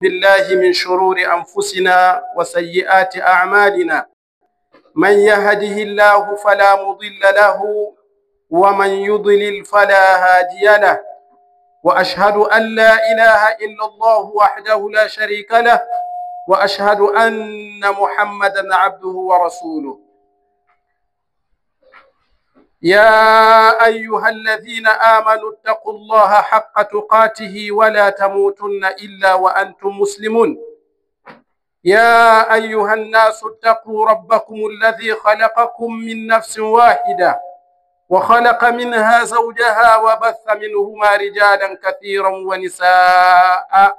بالله من شرور أنفسنا وسيئات أعمالنا من يهده الله فلا مضل له ومن يضلل فلا هادي له وأشهد أن لا إله إلا الله وحده لا شريك له وأشهد أن محمدا عبده ورسوله. يا أيها الذين آمنوا اتقوا الله حق تقاته ولا تموتن إلا وأنتم مسلمون. يا أيها الناس اتقوا ربكم الذي خلقكم من نفس واحدة وخلق منها زوجها وبث منهما رجالا كثيرا ونساء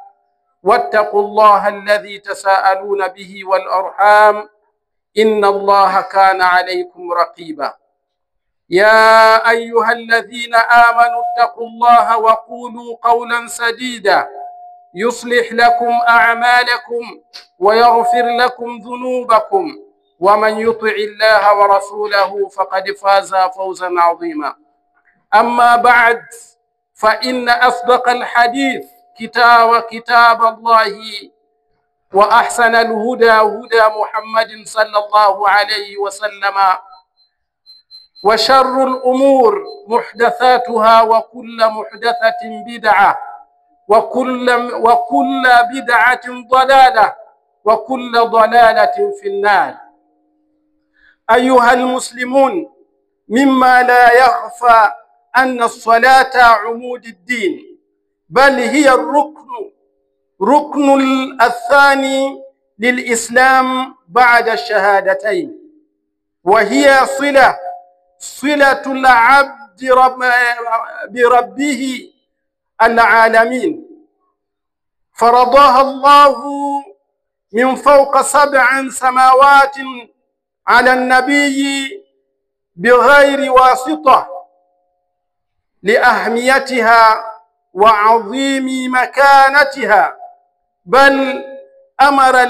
واتقوا الله الذي تساءلون به والأرحام إن الله كان عليكم رقيبا. يا أيها الذين آمنوا اتقوا الله وقولوا قولا سديدا يصلح لكم أعمالكم ويغفر لكم ذنوبكم ومن يطع الله ورسوله فقد فاز فوزا عظيما. أما بعد فإن أصدق الحديث كتاب الله وأحسن الهدى هدى محمد صلى الله عليه وسلم وشر الأمور محدثاتها وكل محدثة بدعة وكل بدعة ضلالة وكل ضلالة في النار. أيها المسلمون، مما لا يخفى أن الصلاة عمود الدين، بل هي الركن الثاني للإسلام بعد الشهادتين، وهي صلة العبد بربه العالمين، فرضاها الله من فوق 7 سماوات على النبي بغير واسطة لأهميتها وعظيم مكانتها، بل أمر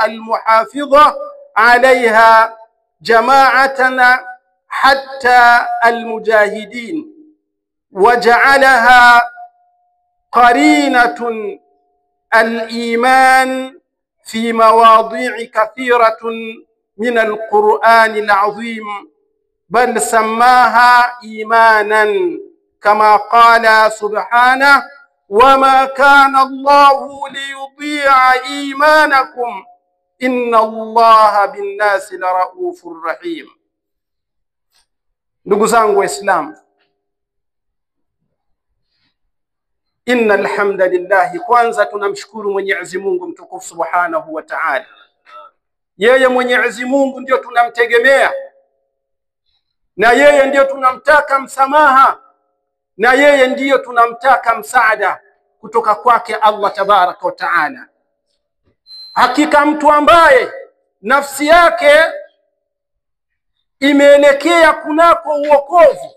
المحافظة عليها جماعتنا حتى المجاهدين، وجعلها قرينة الإيمان في مواضيع كثيرة من القرآن العظيم، بل سماها إيمانا كما قال سبحانه: وما كان الله ليضيع إيمانكم إن الله بالناس لرؤوف رحيم. Ndugu zangu Waislamu, innal hamdalillah, kwanza tunamshukuru Mwenyezi Mungu mtukufu Subhanahu wa Ta'ala. Yeye Mwenyezi Mungu ndio tunamtegemea, na yeye ndio tunamtaka msamaha, na yeye ndio tunamtaka msaada kutoka kwake Allah tabaraka wa Ta'ala. Hakika mtu ambaye nafsi yake imeelekea kunako uokovu,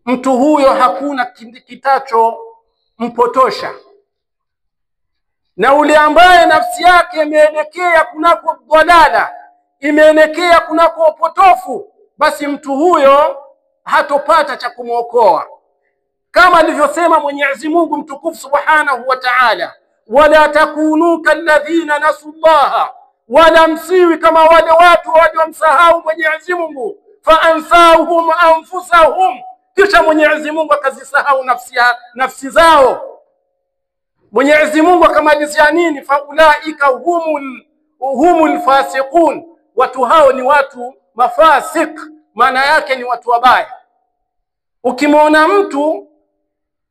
mtu huyo hakuna kitacho mpotosha, na ule ambaye nafsi yake imeelekea kunako dhalala, imeelekea kunako upotofu, basi mtu huyo hatopata cha kumuokoa. Kama alivyosema Mwenyezi Mungu mtukufu Subhanahu wa Ta'ala: wala takunu kalladhina nasullaha, wala msiwi kama wale watu waliomsahau Mwenyezi Mungu, fa ansahum anfusahum, kisha Mwenyezi Mungu akazisahau nafsi zao. Mwenyezi Mungu akamalizia nini? Fa ulaika humul fasiqun, watu hao ni watu mafasik, maana yake ni watu wabaya. Ukimwona mtu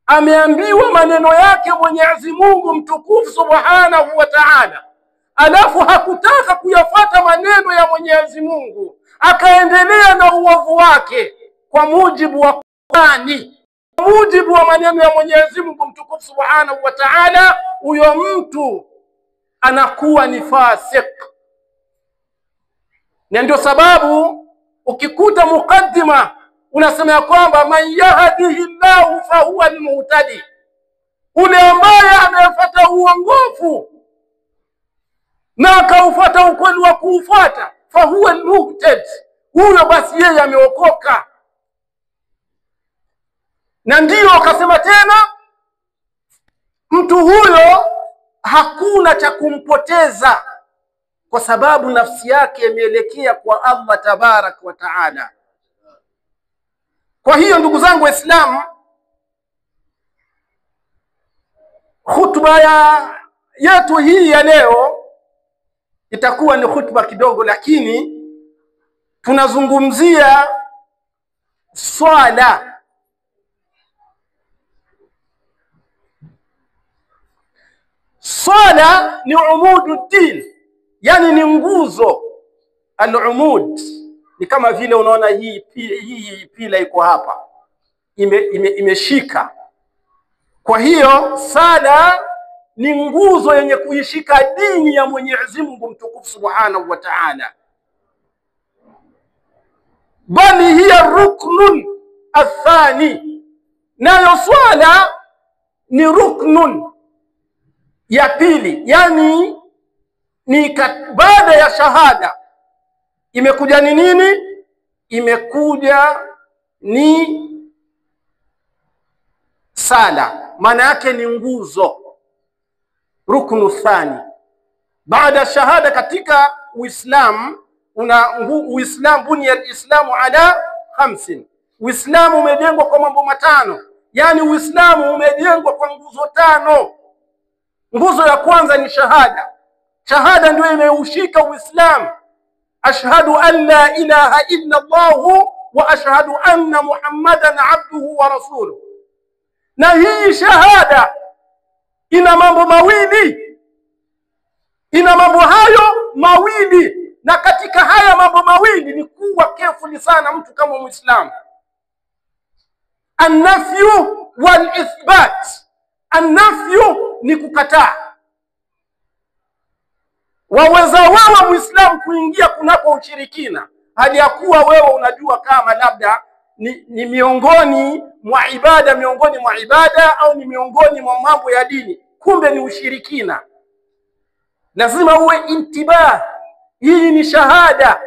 ameambiwa maneno yake Mwenyezi Mungu mtukufu Subhanahu wa Ta'ala, alafu hakutaka kuyafuata maneno ya Mwenyezi Mungu, akaendelea na uovu wake kwa mujibu wa Qur'ani, kwa mujibu wa maneno ya Mwenyezi Mungu mtukufu Subhanahu wa Ta'ala, huyo mtu anakuwa ni fasik. Na ndio sababu ukikuta mukaddima unasema kwamba man yahdihillahu fa huwa almuhtadi, ule ambaye anayefuata uongofu na akaufuata ukweli wa kuufuata, fa huwa almuhtadi, huyo basi yeye ameokoka. Na ndio akasema tena mtu huyo hakuna cha kumpoteza, kwa sababu nafsi yake imeelekea kwa Allah tabarak wa taala. Kwa hiyo ndugu zangu Waislamu, khutba yetu hii ya leo itakuwa ni khutba kidogo, lakini tunazungumzia swala. Swala ni umudu din, yani ni nguzo. Al-umud ni kama vile unaona hii pila iko hapa imeshika. Kwa hiyo sala ni nguzo yenye kuishika dini ya Mwenyezi Mungu mtukufu subhanahu wa ta'ala, bali hiya ruknun athani, nayo swala ni ruknun ya pili, yani ni baada ya shahada imekuja ni nini? Imekuja ni sala, maana yake ni nguzo, ruknu thani baada shahada. Katika Uislamu Uislamu bunya al-islamu ala khamsin, Uislamu umejengwa kwa mambo matano, yani Uislamu umejengwa kwa nguzo tano. Nguzo ya kwanza ni shahada. Shahada ndio imeushika Uislamu. Ashhadu an la ilaha illa Allah wa ashhadu anna Muhammadan abduhu wa rasuluhu. Na hii shahada ina mambo mawili, ina mambo hayo mawili, na katika haya mambo mawili ni kuwa careful sana mtu kama Muislamu. An-nafyu wal-ithbat. An-nafyu ni kukataa. Waweza wewe Muislamu kuingia kunako ushirikina hali ya kuwa wewe unajua kama labda ni miongoni mwa ibada au ni miongoni mwa mambo ya dini, kumbe ni ushirikina. Lazima uwe intibah. Hii ni shahada,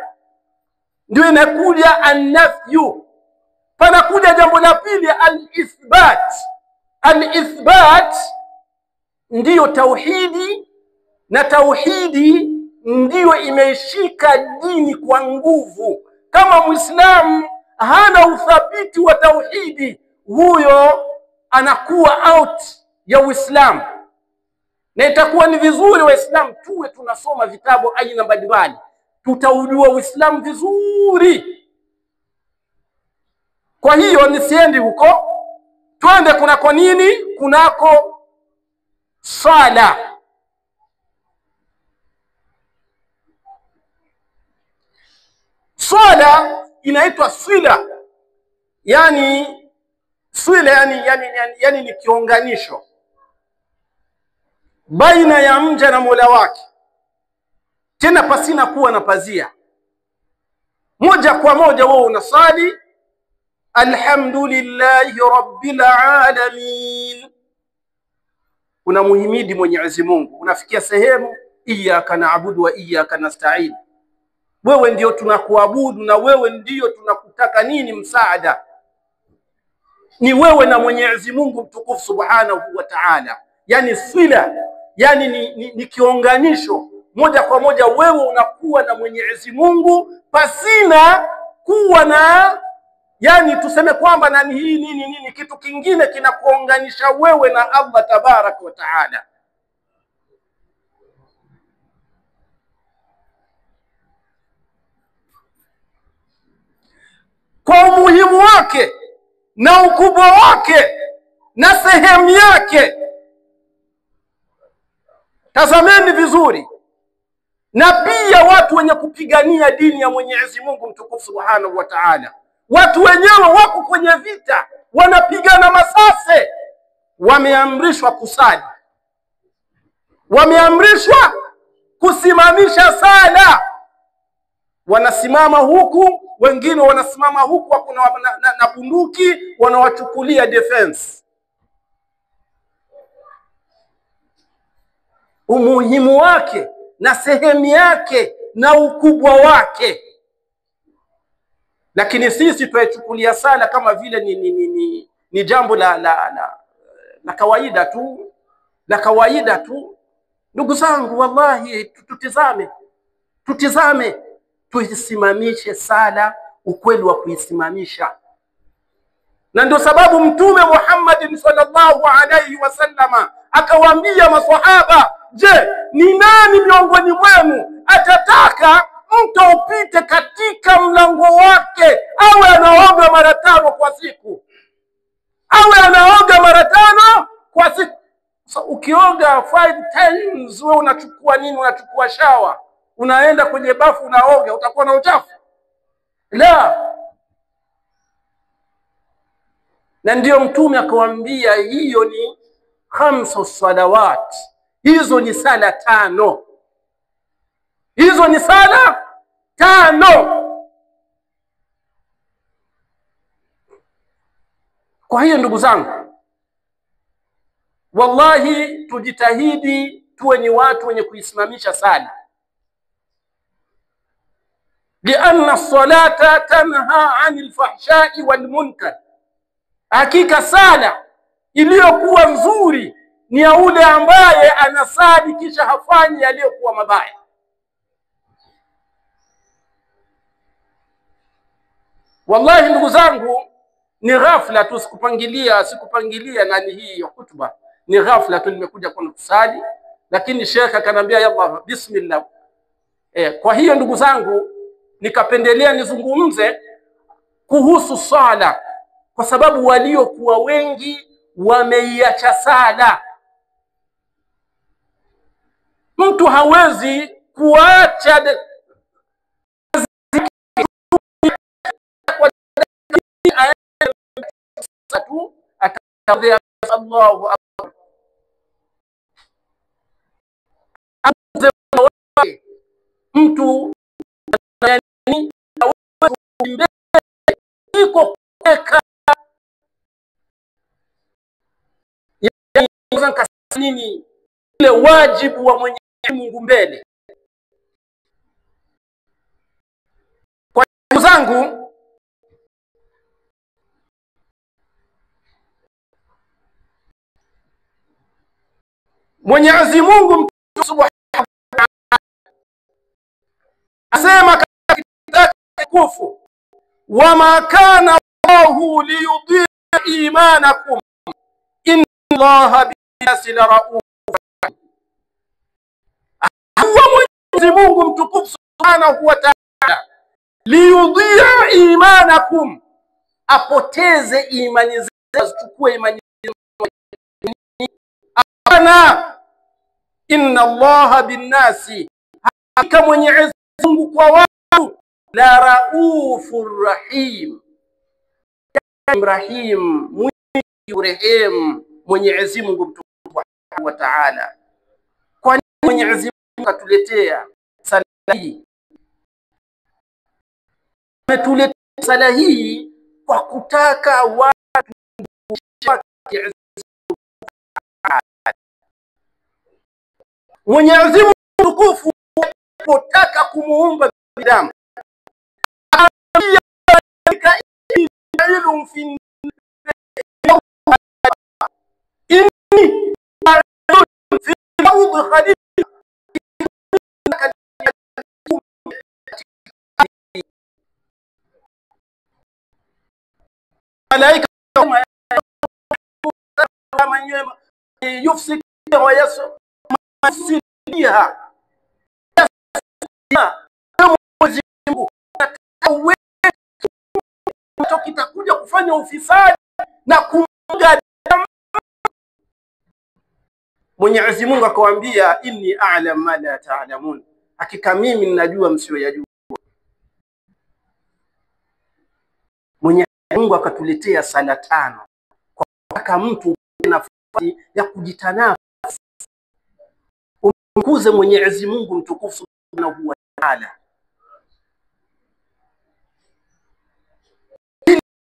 ndio inakuja an-nafyu. Panakuja jambo la pili, al-ithbat. Al-ithbat ndiyo tauhidi, na tauhidi ndiyo imeshika dini kwa nguvu. Kama Muislamu hana uthabiti wa tauhidi, huyo anakuwa out ya Uislamu. Na itakuwa ni vizuri Waislamu tuwe tunasoma vitabu aina mbalimbali, tutaujua Uislamu vizuri. Kwa hiyo nisiendi huko, twende kunako nini? Kunako sala. Swala inaitwa swila, yani swila yani ni kiunganisho baina ya mja na Mola wake, tena pasina kuwa na pazia. Moja kwa moja wewe unasali alhamdulillahi rabbil alamin, unamuhimidi Mwenyezi Mungu. Unafikia sehemu iyyaka na'budu wa iyyaka nasta'in, wewe ndio tunakuabudu na wewe ndio tunakutaka nini msaada, ni wewe na Mwenyezi Mungu mtukufu subhanahu wa ta'ala. Yani swila, yani ni kiunganisho moja kwa moja, wewe unakuwa na Mwenyezi Mungu pasina kuwa na, yani tuseme kwamba na hii nini kitu kingine kinakuunganisha wewe na Allah tabarak wa ta'ala. Kwa umuhimu wake na ukubwa wake na sehemu yake, tazameni vizuri. Na pia watu wenye kupigania dini ya Mwenyezi Mungu mtukufu subhanahu wa ta'ala, watu wenyewe wako kwenye vita, wanapigana masase, wameamrishwa kusali, wameamrishwa kusimamisha sala. Wanasimama huku, wengine wanasimama huku, wako na bunduki, wanawachukulia defense. Umuhimu wake na sehemu yake na ukubwa wake. Lakini sisi tuichukulia sala kama vile ni jambo la kawaida tu, la kawaida tu. Ndugu zangu, wallahi tutizame, tuisimamishe sala, ukweli wa kuisimamisha. Na ndio sababu Mtume Muhammad sallallahu alaihi wasallama akawaambia maswahaba, je, ni nani miongoni mwenu atataka mtu upite katika mlango wake awe anaoga mara 5 kwa siku? Awe anaoga mara 5 kwa siku. So, ukioga 5 times wewe unachukua nini? Unachukua shawa, unaenda kwenye bafu unaoga, utakuwa na uchafu? La. Na ndio Mtume akawaambia hiyo ni 5 salawat. Hizo ni sala 5. Hizo ni sala 5. Kwa hiyo ndugu zangu, wallahi tujitahidi tuwe ni watu wenye kuisimamisha sala. Lianna salata tanha anil fahshai wal munkar. Hakika sala iliyokuwa nzuri ni ya ule ambaye anasali kisha hafanyi yaliyokuwa mabaya. Wallahi ndugu zangu, ni ghafla tu, sikupangilia nani hii ya hutuba. Ni ghafla tu nimekuja kwa kusali, lakini Sheikh akanambia yalla bismillah. Kwa hiyo ndugu zangu, nikapendelea nizungumze kuhusu sala, kwa sababu waliokuwa wengi wameiacha sala. Mtu hawezi kuacha Allahu akbar. Mtu iko kuweka nini ile wajibu wa Mwenyezi Mungu mbele. Kwa ndugu zangu, Mwenyezi Mungu subhanahu wa ta'ala asema katika kitabu kitukufu, wama kana Allahu liyudhi'a imanakum inna Allaha bin-nasi laraufur rahim. Mwenyezi Mungu mtukufu subhanahu wa ta'ala liyudhi'a imanakum, apoteze imani zenu, zichukue imani zenu. Inna Allaha bin-nasi, hakika Mwenyezi Mungu kwa watu la raufur rahim. Rahim, mwingi urehemu. Mwenyezi Mungu mtukufu wa ta'ala. Kwa nini Mwenyezi Mungu atuletea sala hii? Ametuletea sala hii kwa kutaka watu Mwenyezi Mungu mtukufu anapotaka kumuumba binadamu, malaika yufsik wa yasfiha Mwenyezi Mungu kitakuja kufanya ufisadi na kumga. Mwenyezi Mungu akawaambia, inni a'lam ma la ta'lamun, hakika mimi ninajua msiyoyajua. Mwenyezi Mungu akatuletea sala 5 kwa kutaka mtu nafasi ya kujitanafasi, umkuze Mwenyezi Mungu mtukufu subhanahu wa ta'ala.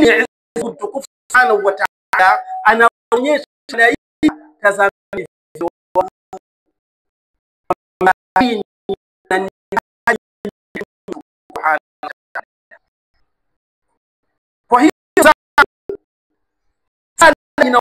Mwenyezi Mungu mtukufu subhanahu wa ta'ala anaonyesha tazama kwa hiyo sala ina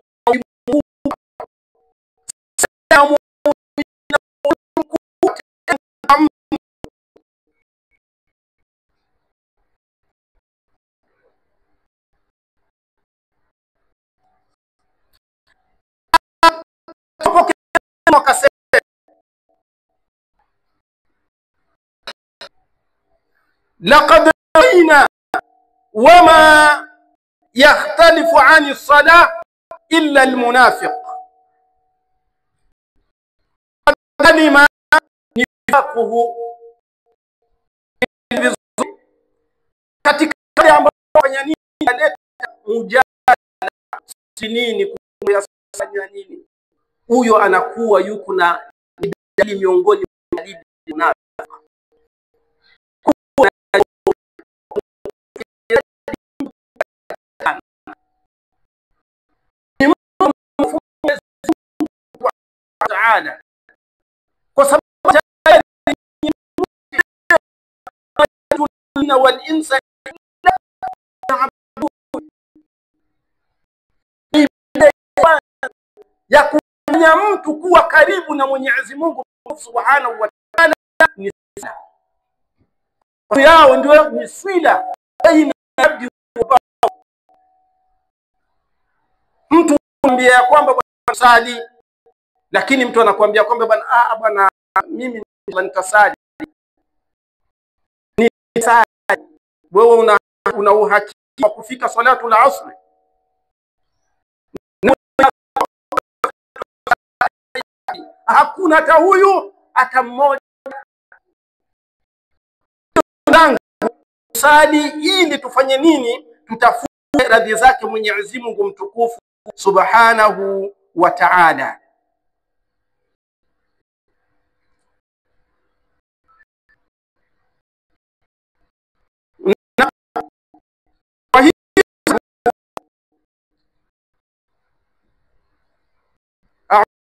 wakasema laqad ra'ayna wama yakhtalifu 'ani as-salah illa al-munafiq. Kalima nifaquhu katika wale ambao wafanya nini, aleta mujadala nini kuyafanya nini, huyo anakuwa yuko na dalili miongoni mwa dalili na taala, kwa sababu jinna wal insa ya kufanya mtu kuwa karibu na Mwenyezi Mungu Subhanahu wa Ta'ala ni sila yao, ndio ni sila baina abdi wa mtu. Mwambia kwamba bwana sali, lakini mtu anakuambia kwamba bwana mimi nitasali, ni sali. Wewe una uhakika wa kufika salatu al-asr? Hakuna hata huyu hata mmoja. Sali ili tufanye nini? Tutafute radhi zake Mwenyezi Mungu mtukufu Subhanahu wa Ta'ala.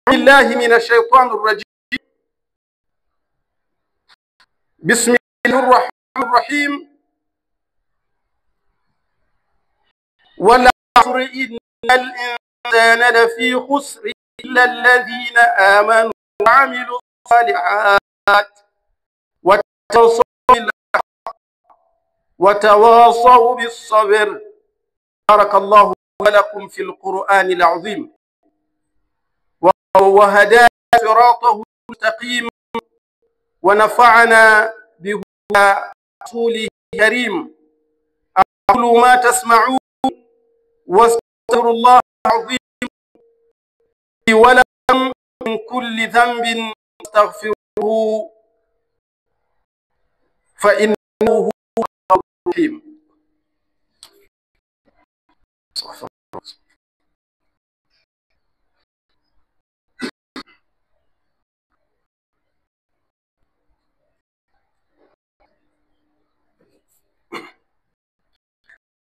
بالله من الشيطان الرجيم. بسم الله الرحمن الرحيم. والعصر إن الإنسان لفي خسر إلا الذين آمنوا وعملوا الصالحات وتواصوا بالحق وتواصوا بالصبر. بارك الله لكم في القرآن العظيم وهدانا صراطه المستقيم ونفعنا بهدى رسوله الكريم. أقول ما تسمعون واستغفر الله العظيم لي ولكم من كل ذنب استغفروه فإنه هو الرحيم.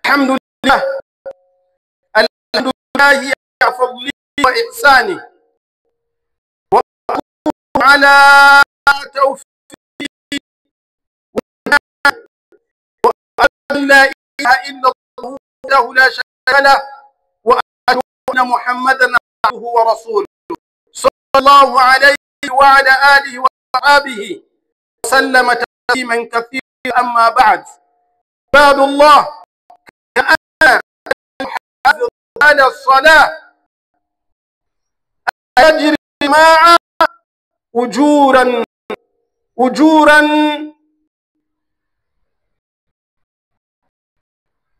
الحمد لله الحمد لله على فضله وإحسانه وأشكره على توفيقه وأن لا إله إلا الله وحده لا شريك له وأشهد أن محمدا عبده ورسوله صلى الله عليه وعلى آله وصحبه وسلم تسليما كثيرا. أما بعد، عباد الله، على الصلاة يجري مع أجورا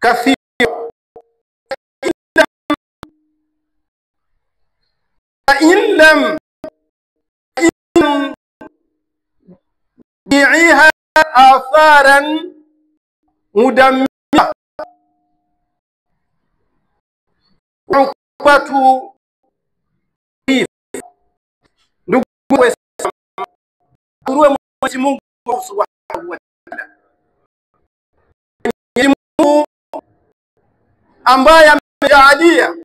كثيرا، فإن لم يعيها آثارا مدمرة عقبة ndugu Mwenyezi Mungu Subhanahu wa Ta'ala, Mungu ambaye amejaalia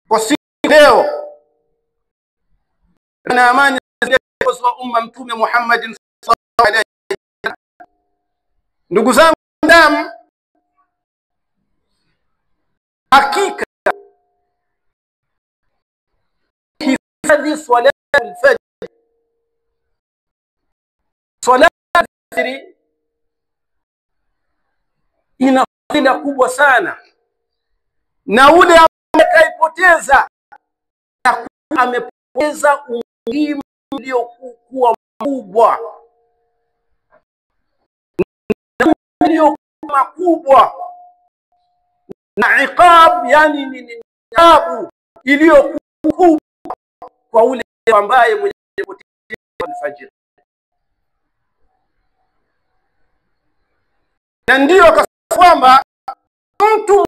kwa siku leo na amani kwa umma Mtume Muhammad sallallahu alaihi wasallam. Ndugu zangu damu, hakika hifadhi swala al-fajr, swala al-fajr ina fadhila kubwa sana, na ule ambaye kaipoteza amepoteza umuhimu uliokuwa mkubwa, makubwa, na iqab, yani ni adhabu iliyokuwa kwa ule ambaye mwenye kupoteza alfajiri. Na ndio kwamba mtu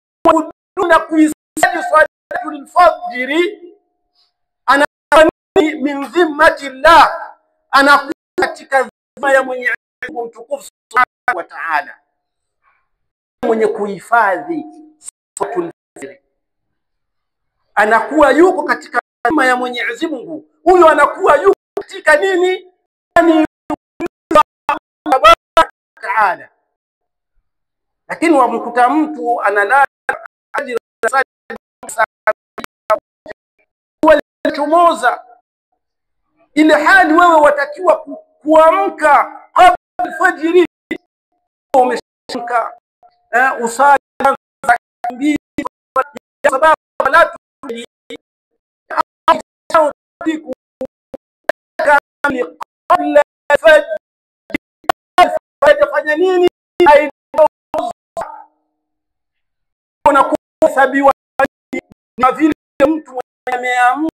mwenye kuisali salatul fajri anakuwa min dhimmati Allah, anakuwa katika dhima ya Mwenyezi Mungu mtukufu Subhanahu wa Ta'ala, mwenye kuhifadhi salatul fajri anakuwa yuko katika dhima ya Mwenyezi Mungu. Huyo anakuwa yuko katika nini? Yani Ta'ala. Lakini wamkuta mtu analala ajira chomoza, ile hali wewe watakiwa kuamka kabla alfajiri, umeshamka usali mbili, sababu la tuli kabla alfajiri. Fanya nini? Unakuhesabiwa na vile mtu ameamka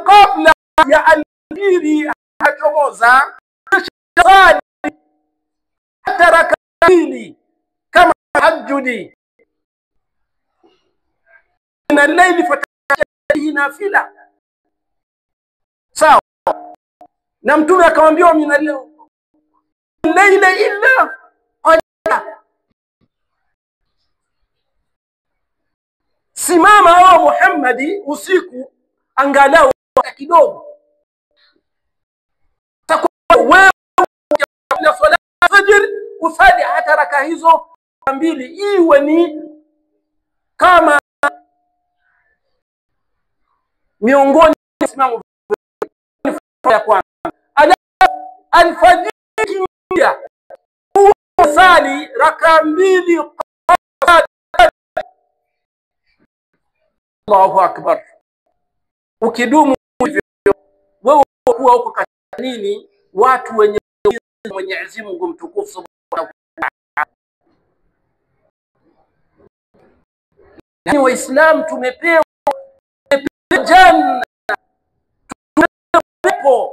kabla ya alfajiri, hachomoza hata raka mbili kama tahajjudi na laili, fatahajjudi nafila. Sawa, na Mtume akamwambia mina laila illa qala, simama wa Muhammadi usiku angalau kidogo. Wewe kabla swala fajr usali hata raka hizo mbili, iwe ni kama miongoni mwa simamo ya kwanza. Alfajiri usali raka mbili. Allahu akbar. Ukidumu hivyo wewe kuwa huko katika nini? Watu wenye Mwenyezi Mungu mtukufu Subhanahu wa Ta'ala. Na Waislamu tumepewa janna, tumepewa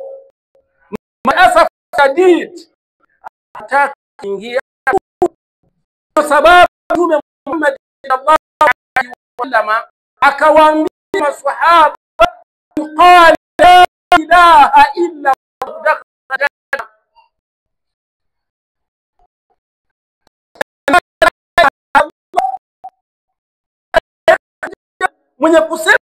maasaf shadid, hataka kuingia kwa sababu Mtume Muhammad sallallahu alaihi wasallam akawaambia maswahaba, qala la ilaha illa Allah, mwenye kusema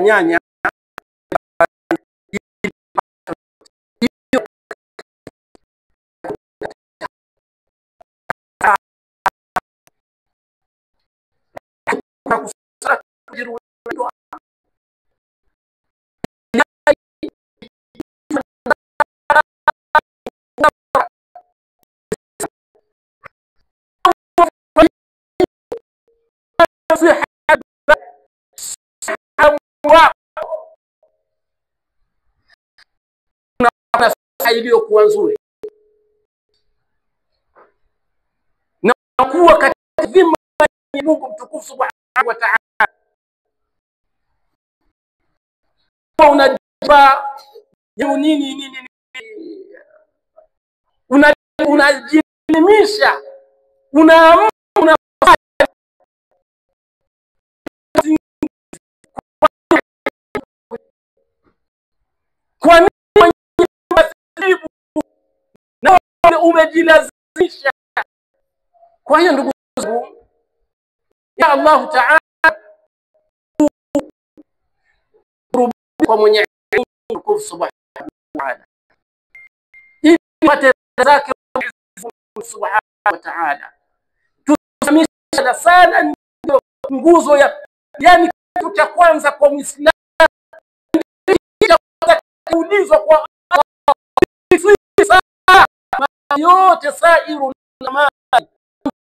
nyanya wako na iliyokuwa nzuri, na kuwa katika dhima ya Mungu mtukufu subhanahu wa ta'ala. Unajipa nini, unajilimisha, unaamua kwa nini na umejilazimisha. Kwa hiyo ndugu zangu, ya Allah Ta'ala, kwa Mwenyezi Mungu subhanahu wa ta'ala, ili tupate zake subhanahu wa ta'ala. Tusamisha sana, ndio nguzo ya, yani kitu cha kwanza kwa Muislamu kuulizwa kwa yote sairu na mali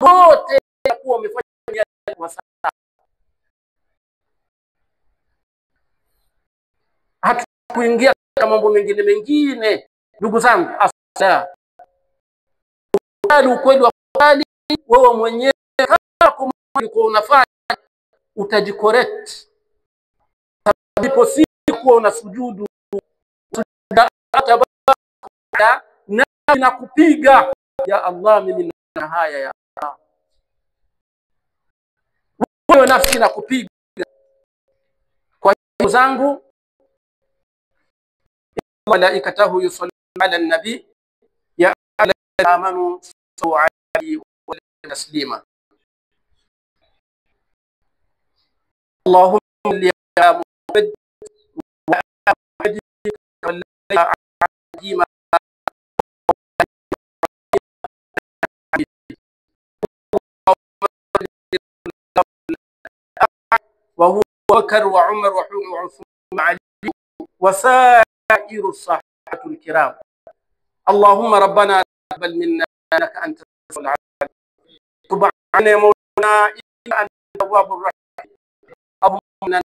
yote yakuwa wamefanya kwa sawa. Hatukuingia katika mambo mengine ndugu zangu. Asa ukweli wa kweli, wewe mwenyewe kama uko unafanya utajicorrect, ndipo si kuwa unasujudu na kupiga ya Allah, mimi na haya ya Allah, wewe nafsi na kupiga. Kwa hiyo zangu, malaikatahu yusalluna ala nabi ya ayyuhalladhina amanu sallu alayhi wa sallimu taslima. Allahumma salli ala Muhammad wa ala alihi وهو بكر وعمر وعثمان وعلي وسائر الصحابة الكرام. اللهم ربنا تقبل منا انك انت السميع العليم، تب علينا يا مولانا انك انت التواب الرحيم. اللهم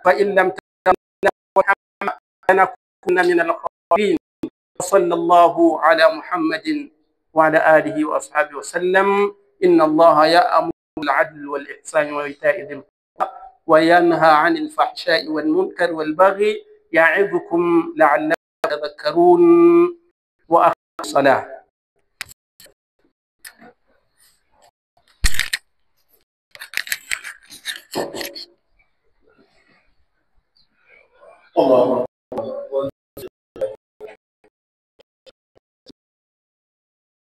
فان لم تغفر لنا وارحمنا لنكن من الخاسرين. صلى الله على محمد وعلى آله وأصحابه وسلم. إن الله يأمر بالعدل والإحسان وإيتاء ذي القربى وينهى عن الفحشاء والمنكر والبغي يعظكم لعلكم تذكرون. وأقيموا الصلاة. الله